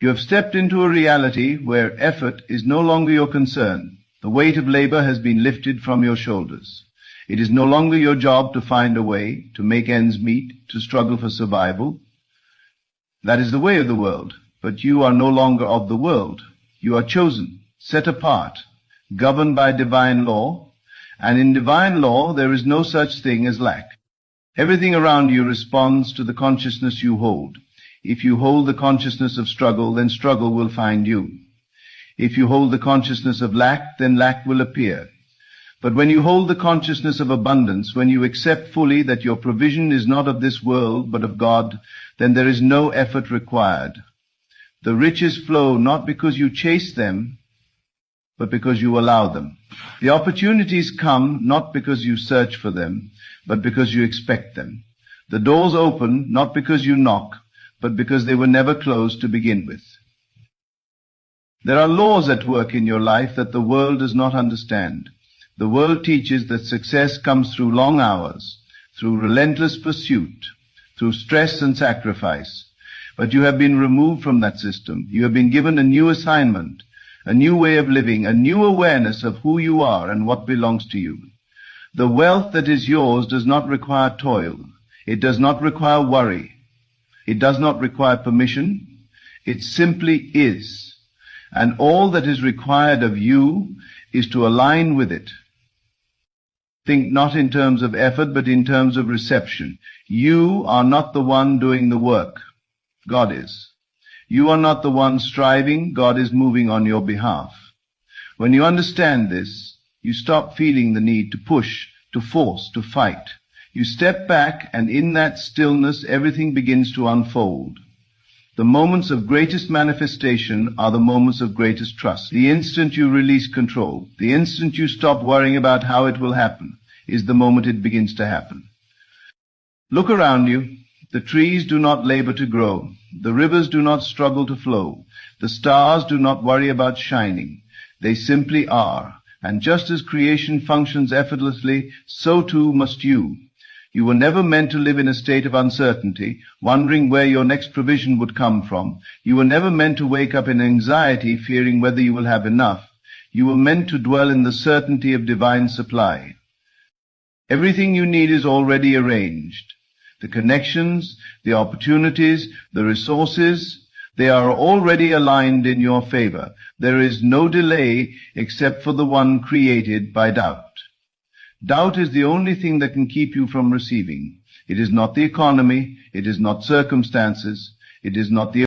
You have stepped into a reality where effort is no longer your concern. The weight of labor has been lifted from your shoulders. It is no longer your job to find a way, to make ends meet, to struggle for survival. That is the way of the world, but you are no longer of the world. You are chosen, set apart, governed by divine law, and in divine law there is no such thing as lack. Everything around you responds to the consciousness you hold. If you hold the consciousness of struggle, then struggle will find you. If you hold the consciousness of lack, then lack will appear. But when you hold the consciousness of abundance, when you accept fully that your provision is not of this world, but of God, then there is no effort required. The riches flow not because you chase them, but because you allow them. The opportunities come not because you search for them, but because you expect them. The doors open not because you knock, but because they were never closed to begin with. There are laws at work in your life that the world does not understand. The world teaches that success comes through long hours, through relentless pursuit, through stress and sacrifice. But you have been removed from that system. You have been given a new assignment, a new way of living, a new awareness of who you are and what belongs to you. The wealth that is yours does not require toil. It does not require worry. It does not require permission. It simply is. And all that is required of you is to align with it. Think not in terms of effort, but in terms of reception. You are not the one doing the work. God is. You are not the one striving. God is moving on your behalf. When you understand this, you stop feeling the need to push, to force, to fight. You step back, and in that stillness, everything begins to unfold. The moments of greatest manifestation are the moments of greatest trust. The instant you release control, the instant you stop worrying about how it will happen, is the moment it begins to happen. Look around you. The trees do not labor to grow. The rivers do not struggle to flow. The stars do not worry about shining. They simply are. And just as creation functions effortlessly, so too must you. You were never meant to live in a state of uncertainty, wondering where your next provision would come from. You were never meant to wake up in anxiety, fearing whether you will have enough. You were meant to dwell in the certainty of divine supply. Everything you need is already arranged. The connections, the opportunities, the resources, they are already aligned in your favor. There is no delay except for the one created by doubt. Doubt is the only thing that can keep you from receiving. It is not the economy. It is not circumstances. It is not the